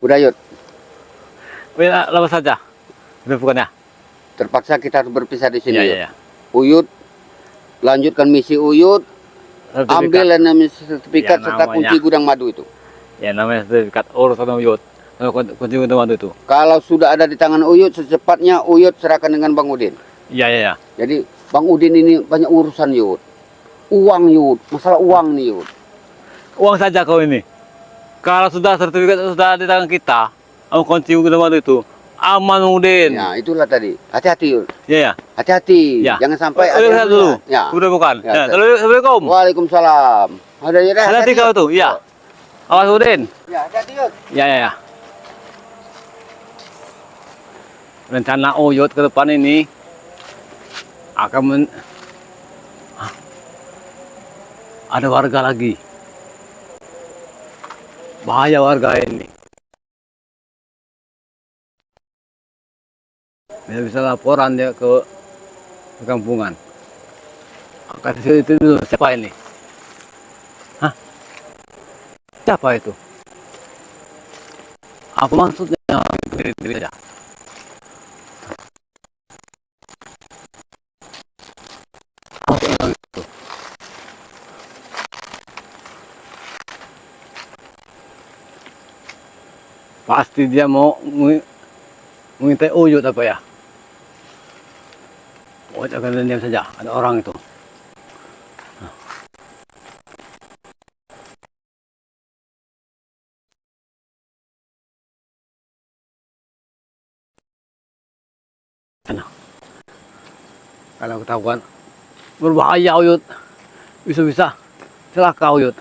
Udah Yud, Lama saja. Bukannya? terpaksa kita harus berpisah di sini Iya, Yud. iya. Uyut, lanjutkan misi Uyut, ambil sertifikat Ya, serta namanya. kunci gudang madu itu. Ya, namanya sertifikat urusan Uyut. Kunci teman itu. Kalau sudah ada di tangan Uyut, secepatnya Uyut serahkan dengan Bang Udin. Iya, iya, iya. Jadi Bang Udin ini banyak urusan Yud. Uang Yud, masalah uang nih Yud. Uang saja kau ini. Kalau sudah sertifikat sudah di tangan kita, kunci teman itu aman Udin. Ya, itulah tadi. Hati-hati Yud. Iya, ya. Hati-hati. Ya. Jangan sampai ada yang dulu. Ya. Udah bukan. Ya, Ya, Assalamualaikum. Waalaikumsalam. Ada ya dah. Hati-hati kau tuh. Iya. Awas Udin. Ya, hati-hati Yud. Ya, ya, ya. Rencana Uyut ke depan ini akan ada warga lagi. Bahaya warga ini. Dia bisa laporan dia ke kampungan. Angkat itu dulu. Siapa ini? Hah? Siapa itu? Apa maksudnya? Diri saja. Apa itu? Pasti dia mau mengintai Uyut apa ya? Oh, jangan diam saja. Ada orang itu. Nah, kalau ketahuan berbahaya Uyut, bisa-bisa celaka Uyut.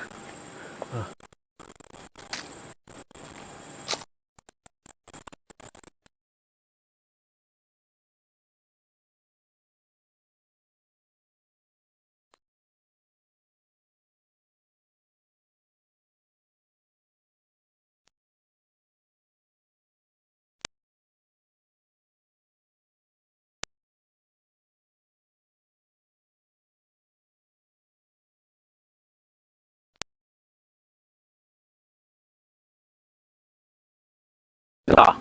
Nah,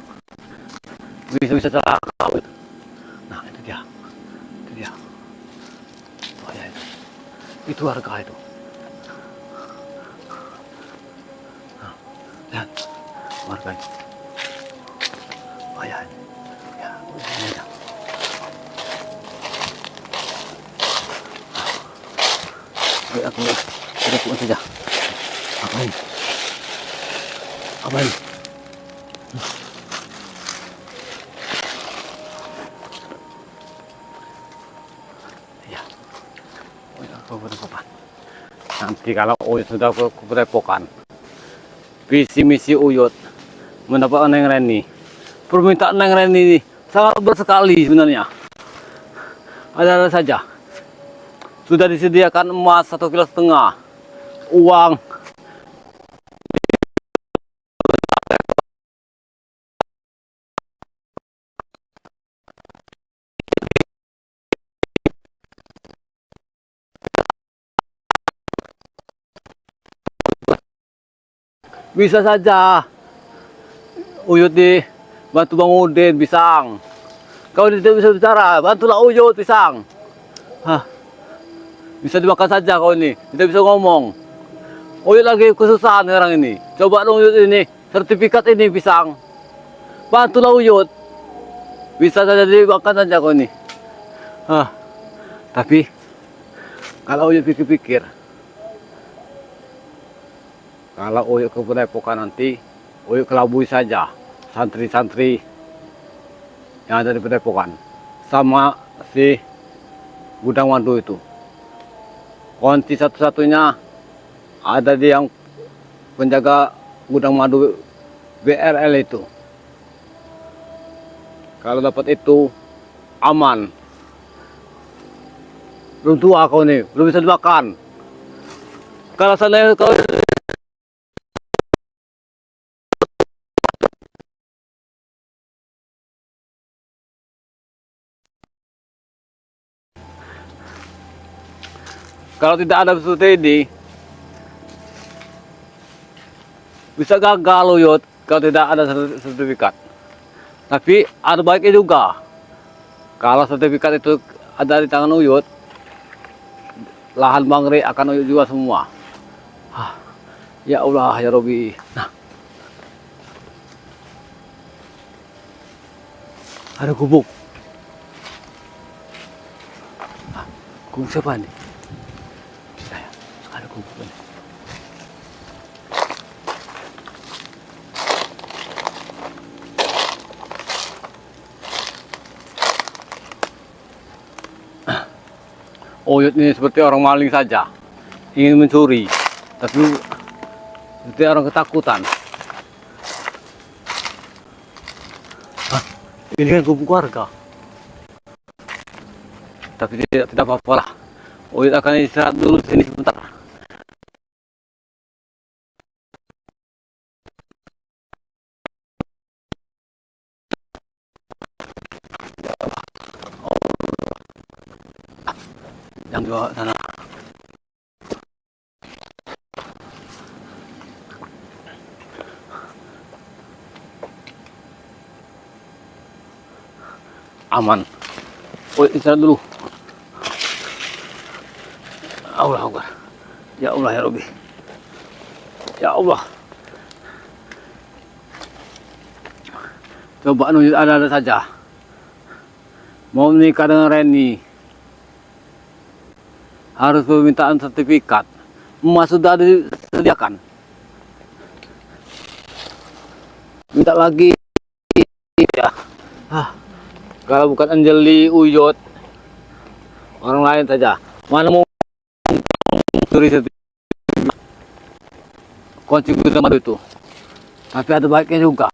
bisa-bisa celaka Uyut. Nah, itu dia. Itu dia. Bahaya itu. Itu warga itu. Nah, lihat warga itu. Bahaya ini. Ya, ini aja. Aku pulang saja. Apain? Apain? Ya. Aku berdepan. Nanti kalau Uyut sudah kerepokan, visi misi Uyut mendapatkan Neng Reni. Permintaan Neng Reni ini sangat berat sekali sebenarnya. Ada saja. Sudah disediakan emas 1,5 kilo, uang bisa saja. Uyut dibantu Bang Udin Pisang. Kau tidak bisa bicara, bantulah Uyut Pisang. Hah. Bisa dimakan saja kau ini, tidak bisa ngomong. Uyut lagi kesusahan sekarang ini. Coba dong Uyut ini, sertifikat ini Pisang. Bantulah Uyut. Bisa saja dimakan saja kau ini. Hah. Tapi kalau Uyut pikir-pikir, kalau Uyut ke Padepokan nanti, Uyut kelabui saja santri-santri yang ada di Padepokan sama si gudang madu itu. Kunci satu-satunya ada di yang penjaga gudang madu BRL itu. Kalau dapat itu aman. Belum tua kau nih, belum bisa dimakan. Kalau sana kau kalau tidak ada seperti ini, bisa gagal Uyut. kalau tidak ada sertifikat. Tapi ada baiknya juga. Kalau sertifikat itu ada di tangan Uyut, lahan Bangre akan Uyut jual semua. Ya Allah, ya Robi. Nah, ada gubuk. Gubuk siapa nih? Saya, ada gubuk ini. Uyut ini seperti orang maling saja, ingin mencuri, tapi seperti orang ketakutan. Ini kan gubuk warga, tapi tidak apa-apa lah. Uyut akan istirahat dulu di sini sebentar. Yang di bawah sana. Aman. Istirahat dulu. Allah Akbar. Ya Allah ya Rabbi. Ya Allah. Coba Uyut ada saja. Mau menikah dengan Reni. Harus permintaan sertifikat. Emas sudah disediakan. Minta lagi ya. Kalau bukan Anjali, Uyut, orang lain saja. Mana mau curi sertifikat kunci gudang madu itu. Tapi ada baiknya juga.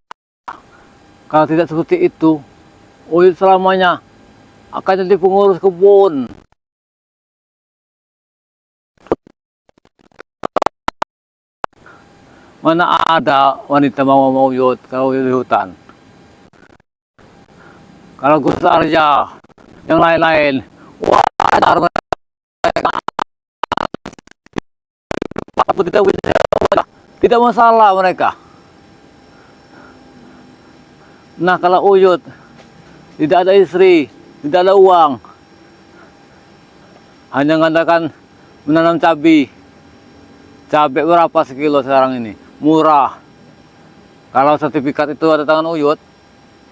Kalau tidak seperti itu, Uyut selamanya akan jadi pengurus kebun. Mana ada wanita mau Uyut kalau Uyut di hutan. Kalau Gus Arja, yang lain-lain, wah, ada mereka. Tidak masalah mereka. Nah, kalau Uyut tidak ada istri, tidak ada uang, hanya mengandalkan menanam cabai. Cabai berapa sekilo sekarang ini? Murah. Kalau sertifikat itu ada tangan Uyut,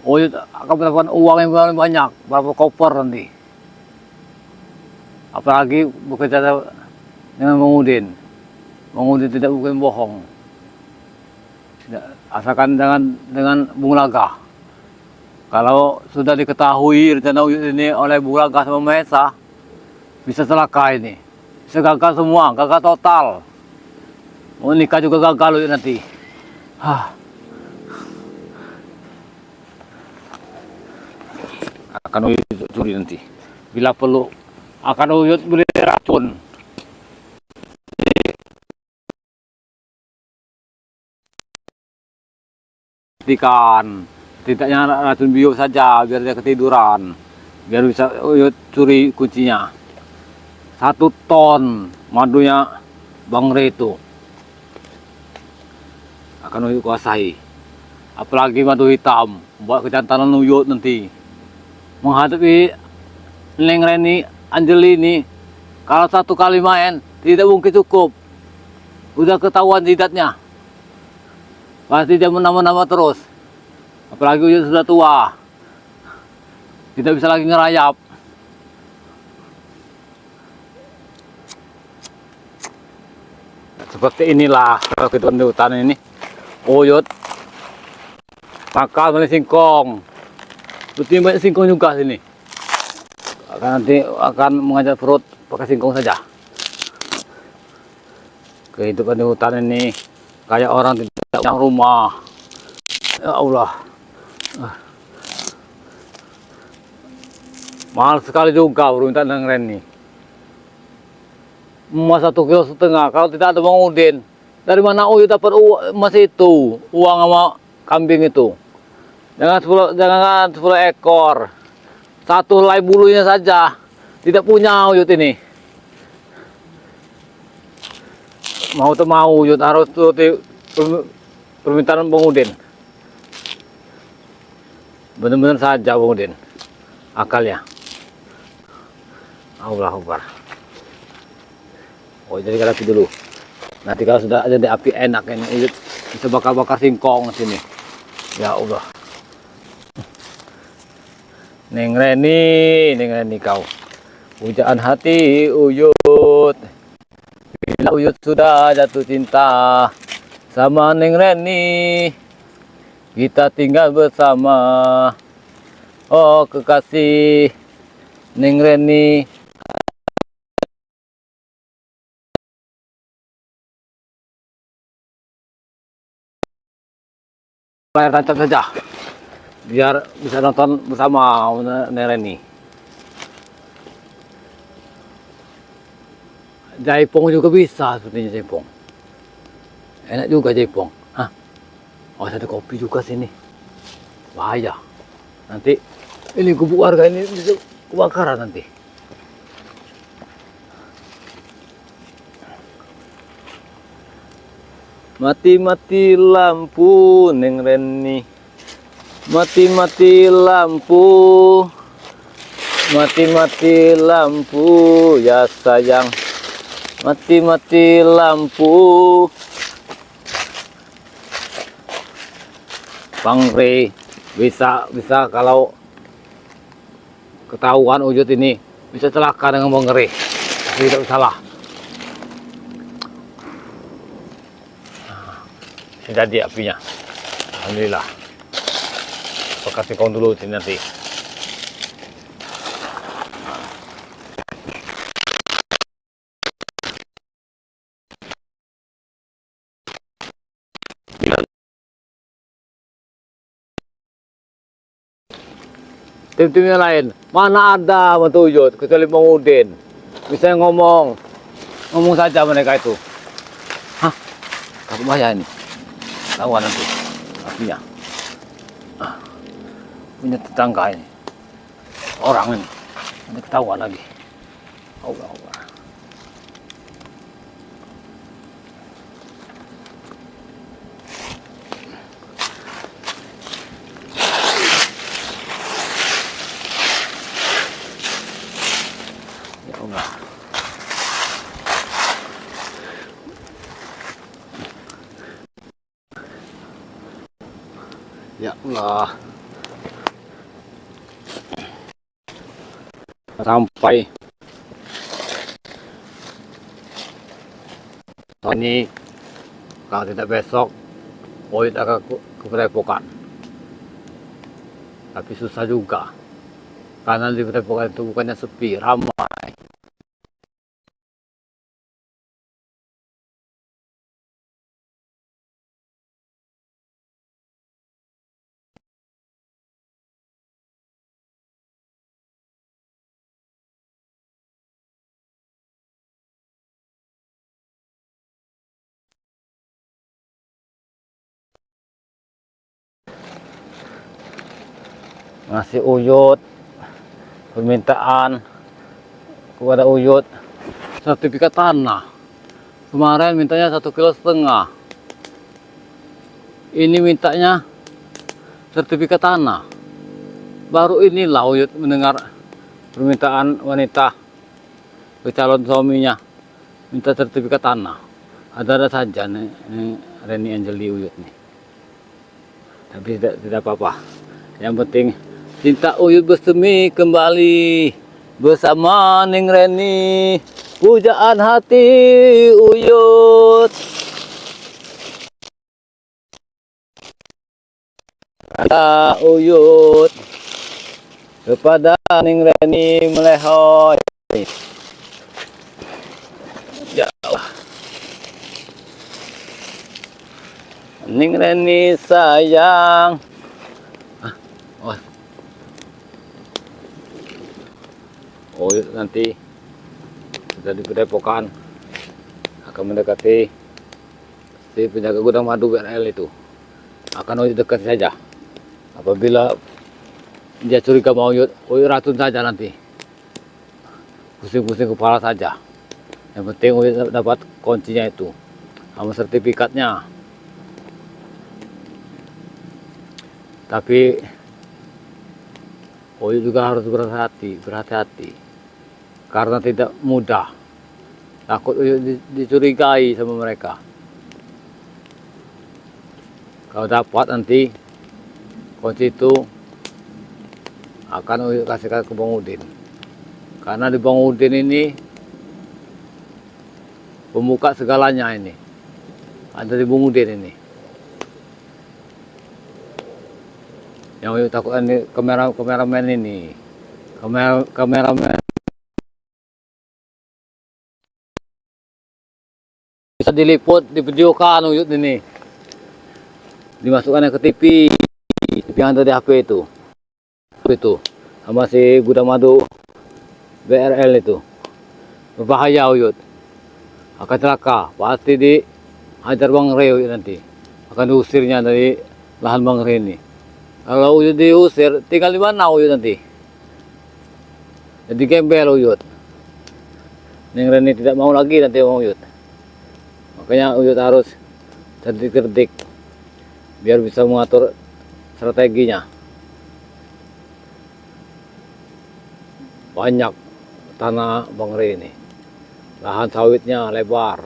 Uyut akan mendapatkan uang yang paling banyak, berapa koper nanti. Apalagi bekerja dengan Bang Udin. Bang Udin tidak mungkin bohong. Asalkan dengan Bung Laga. Kalau sudah diketahui rencana Uyut ini oleh Bung Laga sama Mahesa, bisa celaka ini. Bisa gagal semua, gagal total. Mau nikah juga gagal Uyut nanti. Akan Uyut curi nanti. Bila perlu akan Uyut beli racun. Ikan, tidaknya racun bio saja biar dia ketiduran. Biar bisa Uyut curi kuncinya. 1 ton madunya Bangre itu akan Uyut kuasai. Apalagi madu hitam buat kejantanan Uyut nanti. Menghadapi Neng Reni, Anjali ini, kalau 1 kali main tidak mungkin cukup. Udah ketahuan jidatnya. Pasti dia menambah-nambah terus. Apalagi Uyut sudah tua. Tidak bisa lagi ngerayap. Seperti inilah kehidupan di hutan ini. Uyut makan banyak singkong. Betul banyak singkong juga sini. Nanti akan mengajak perut pakai singkong saja. Kehidupan di hutan ini kayak orang tidak punya rumah. Ya Allah. Mahal sekali juga permintaan dengan Reni. Emas 1,5 kilo. Kalau tidak ada Bang Udin, dari mana Uyut dapat emas itu? Uang sama kambing itu. Jangan 10 ekor. 1 helai bulunya saja. Tidak punya Uyut ini. Mau tak mau Uyut harus turuti permintaan Bang Udin. Benar-benar saja Bang Udin akalnya. Allah Akbar. Oh, jadi api dulu. Nanti kalau sudah ada api enak ini Uyut bisa bakar-bakar singkong sini. Ya Allah. Neng Reni kau. Pujaan hati Uyut. Bila Uyut sudah jatuh cinta sama Neng Reni, kita tinggal bersama. Oh kekasih Neng Reni. Layar tancap saja biar bisa nonton bersama Neng Reni. Jaipong juga bisa sepertinya jaipong. Enak juga jaipong. Hah? Oh, ada kopi juga sini. Bahaya. Nanti ini gubuk warga ini bisa kebakaran nanti. Mati-mati lampu Neng Reni. Mati-mati lampu. Mati-mati lampu ya sayang. Mati-mati lampu. Bang Rey bisa kalau ketahuan Uyut ini bisa celaka dengan Bang Rey. Tidak salah. Jadi apinya. Alhamdulillah. Kasih kau dulu sini nanti. Tim-timnya lain, mana ada Bantu Uyut kecuali Bang Udin. Bisa ngomong saja mereka itu. Hah? Aku bahaya ini. Tahu nanti apinya. Punya tetangga ini. Orang ini. Nanti ketahuan lagi. Allah. Ya Allah. Ya Allah. Sampai ini kalau tidak besok Uyut akan ke Padepokan. Tapi susah juga karena di Padepokan itu bukannya sepi, ramai. Ngasih Uyut permintaan kepada Uyut sertifikat tanah. Kemarin mintanya 1,5 kilo. Ini mintanya sertifikat tanah. Baru inilah Uyut mendengar permintaan wanita ke calon suaminya minta sertifikat tanah. Ada saja nih Reni Anjeli Uyut nih. Tapi tidak apa-apa. Yang penting cinta Uyut bersemi kembali bersama Neng Reni. Pujaan hati Uyut. Ada Uyut kepada Neng Reni melehoi. Ya Allah. Neng Reni sayang. Uyut nanti sudah di Padepokan akan mendekati si penjaga gudang madu BRL itu. Akan Uyut dekat saja. Apabila dia curiga mau Uyut racun saja nanti. Pusing-pusing kepala saja. Yang penting Uyut dapat kuncinya itu sama sertifikatnya. Tapi Uyut juga harus berhati-hati. Karena tidak mudah. Takut Uyut dicurigai sama mereka. Kalau dapat nanti kunci itu akan Uyut kasihkan ke Bang Udin. Karena di Bang Udin ini pembuka segalanya ini. Ada di Bang Udin ini. Yang Uyut takut ini kameramen ini. Kameramen bisa diliput, divideokan Uyut ini. Dimasukkan ke TV yang ada di HP itu. Sama si Gudang Madu BRL itu. Berbahaya Uyut. Akan celaka, pasti dihajar Bang Rey Uyut nanti. Akan diusirnya dari lahan Bang Rey ini. Kalau Uyut diusir, tinggal di mana Uyut nanti? Jadi gembel Uyut. Neng Reni tidak mau lagi nanti Bang Uyut. Makanya Uyut harus cerdik-cerdik biar bisa mengatur strateginya. Banyak tanah Bang Rey ini. Lahan sawitnya lebar,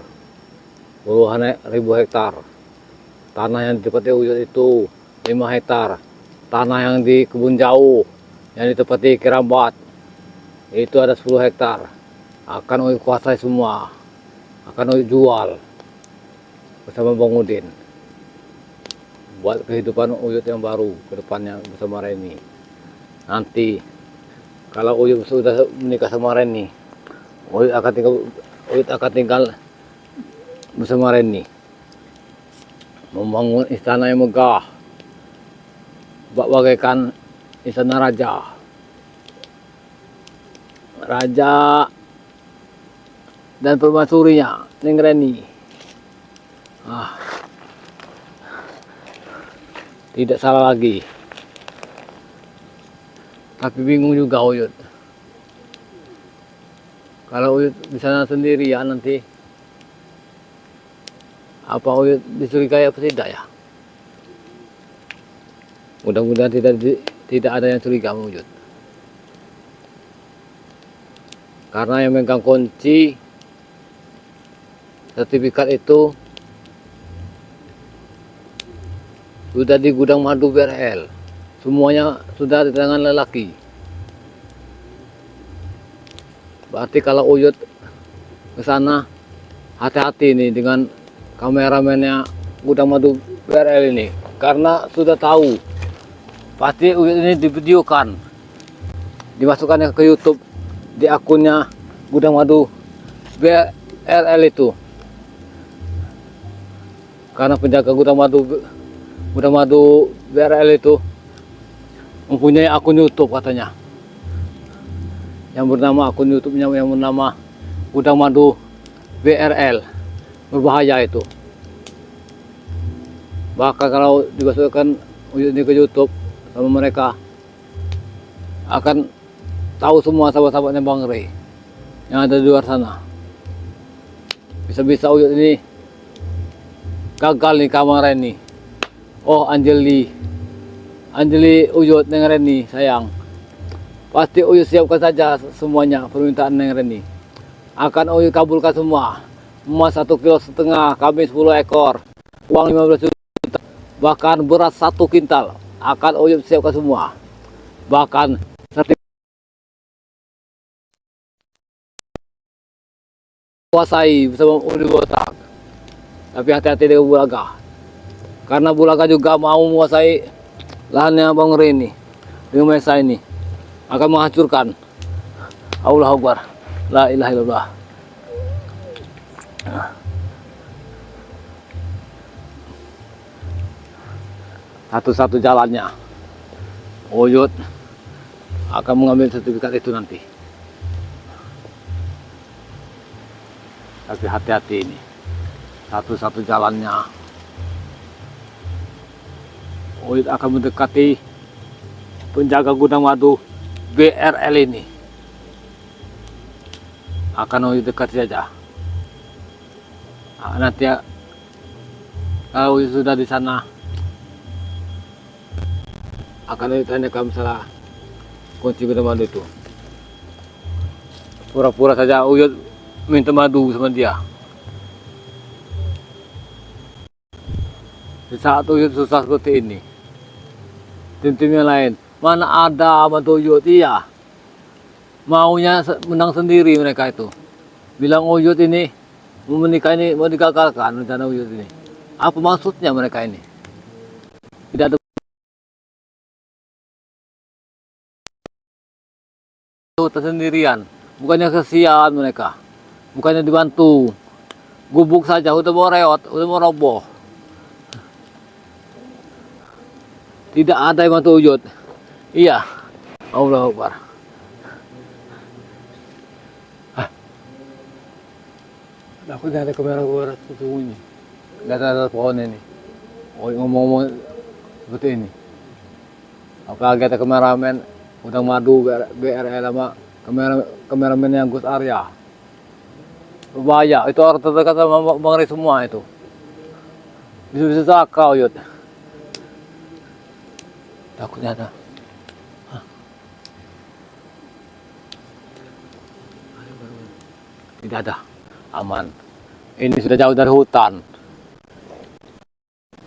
puluhan ribu hektar. Tanah yang ditempati Uyut itu 5 hektar. Tanah yang di kebun jauh, yang ditempati Kerambat, itu ada 10 hektar. Akan Uyut kuasai semua. Akan Uyut jual bersama Bang Udin. Buat kehidupan Uyut yang baru ke depannya bersama Reni. Nanti kalau Uyut sudah menikah sama Reni, Uyut akan tinggal bersama Reni. Membangun istana yang megah, bagaikan istana raja. Raja dan permaisurinya, Neng Reni. Tidak salah lagi. Tapi bingung juga Uyut. Kalau Uyut di sana sendirian nanti, apa Uyut dicurigai apa tidak ya? Mudah-mudahan tidak ada yang curiga sama Uyut. Karena yang megang kunci sertifikat itu sudah di Gudang Madu BRL. Semuanya sudah di tangan lelaki. Berarti kalau Uyut ke sana, hati-hati nih dengan kameramennya Gudang Madu BRL ini. Karena sudah tahu, pasti Uyut ini divideokan, dimasukkan ke YouTube di akunnya Gudang Madu BRL itu. Karena penjaga Gudang Madu BRL itu mempunyai akun YouTube katanya. Yang bernama akun YouTube-nya yang bernama Gudang Madu BRL. Berbahaya itu. Bahkan kalau dimasukkan ini ke YouTube sama mereka, akan tahu semua sahabat-sahabatnya Bang Rey yang ada di luar sana. Bisa-bisa Uyut ini gagal nih kamar Reni. Oh Anjeli Uyut Neng Reni sayang. Pasti Uyut siapkan saja semuanya permintaan Neng Reni. Akan Uyut kabulkan semua. Emas 1,5 kilo, kambing 10 ekor, uang 15 juta, bahkan beras 1 kintal. Akan Uyut siapkan semua. Bahkan kuasai bersama Udi Botak. Tapi hati-hati dengan Bulaga. Karena Bulaga juga mau menguasai lahannya Bang Rey ini. Dengan Mesa ini. Akan menghancurkan. Allahu Akbar. La ilaha illallah. Satu-satu jalannya Uyut akan mengambil sertifikat itu nanti. Tapi hati-hati ini. Satu-satu jalannya Uyut akan mendekati penjaga Gudang Madu BRL ini. Akan Uyut dekat saja. Nanti kalau Uyut sudah di sana, akan ditanyakan masalah kunci minum madu itu. Pura-pura saja Uyut minta madu sama dia. Di saat Uyut susah seperti ini, tim-tim yang lain, mana ada bantu Uyut? Iya, maunya menang sendiri mereka itu. Bilang Uyut ini mau menikah, ini mau digagalkan rencana Uyut ini. Apa maksudnya mereka ini? Tidak ada sendirian, bukannya kesian mereka, bukannya dibantu, gubuk saja udah mau reot, udah mau roboh. Tidak ada yang bantu Uyut. Iya, Allah Akbar. Aku tidak ada kamera sesungguhnya. Tidak ada pohon ini. Oh, ngomong-ngomong seperti ini. Aku kaget ada kameramen udang madu BRL sama kameramen yang Gus Arya. Berbahaya, itu orang terdekat sama Bang Ri semua itu. Bisa-bisa sakau Uyut. Takutnya ada. Tidak ada, aman. Ini sudah jauh dari hutan.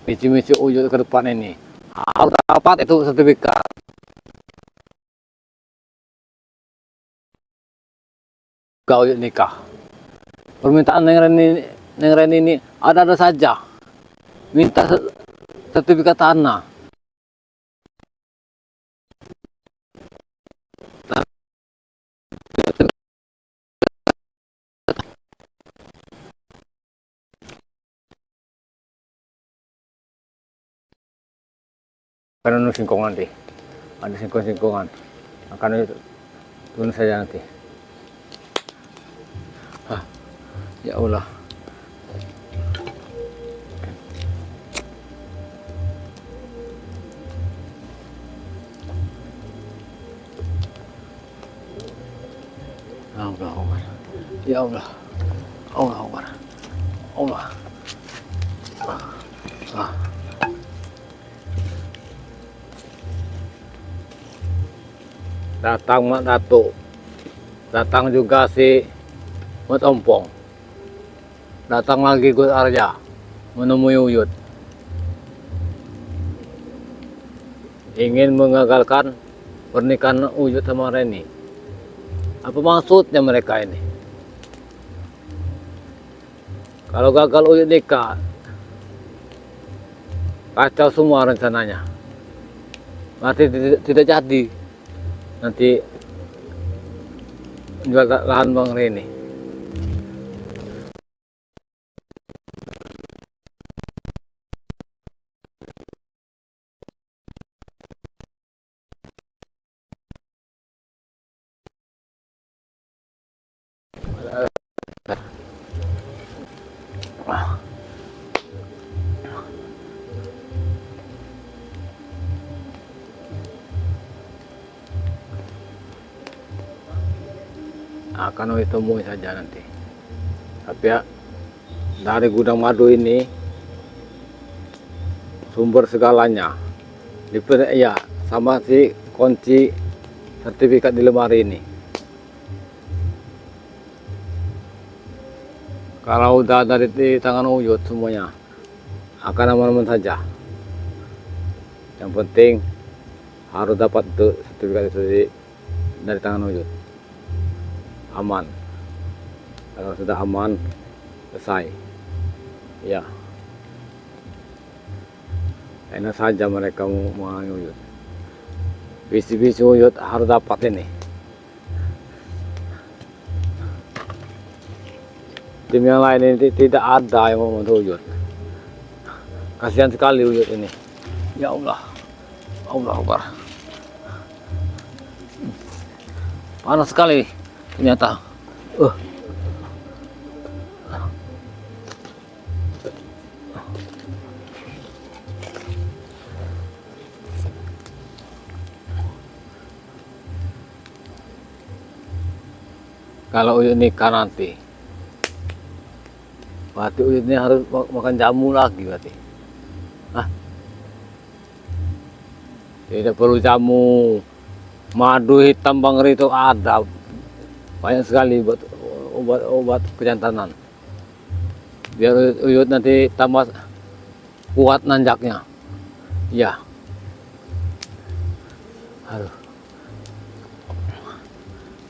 Misi-misi Uyut ke depan ini harus dapat itu sertifikat. Kau Uyut nikah. Permintaan Neng Reni ini ada saja. Minta sertifikat tanah. Karena singkongan nanti, ada singkong-singkongan, akan turun saja nanti. Ya Allah. Allah Akbar. Ya Allah. Allah Akbar. Allah. Datang Mak Datuk, datang juga si Mat Ompong, datang lagi Gus Arya menemui Uyut, ingin mengagalkan pernikahan Uyut sama Reni. Apa maksudnya mereka ini? Kalau gagal Uyut nikah, kacau semua rencananya, berarti tidak jadi. Nanti jual lahan Bang Reni. Akan ditemui saja nanti. Tapi ya, dari gudang madu ini sumber segalanya. Ya, sama si kunci sertifikat di lemari ini. Kalau udah dari di tangan Uyut semuanya, akan aman-aman saja. Yang penting harus dapat itu sertifikat itu dari tangan Uyut. Aman. Kalau sudah aman, selesai. Ya. Enak saja mereka mau Uyut. Visi-visi Uyut harus dapat ini. Tim yang lain ini tidak ada yang mau membantu Uyut. Kasihan sekali Uyut ini. Ya Allah. Allah Akbar. Panas sekali ternyata. Kalau Uyut nikah nanti, berarti Uyut ini harus makan jamu lagi berarti. Tidak perlu jamu, Madu hitam Bangri itu ada banyak sekali buat obat-obat kejantanan. Biar Uyut nanti tambah kuat nanjaknya. Iya. Aduh.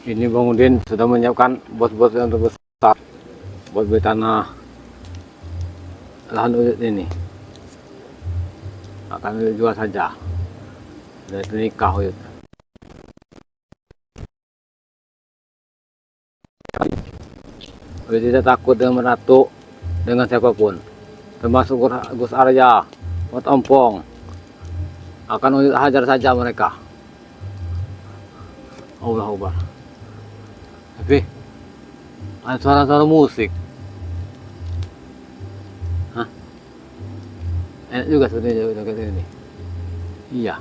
Ini Bang Udin sudah menyiapkan bos-bos yang terbesar buat beli tanah lahan Uyut ini. Akan dijual saja. Dan itu nikah Uyut. Uyut tidak takut dengan meratu dengan siapapun, termasuk Gus Arya, Mat Ompong. Akan Uyut hajar saja mereka. Allah Akbar. Tapi ada suara-suara musik. Hah? Enak juga sebenarnya ini. Iya.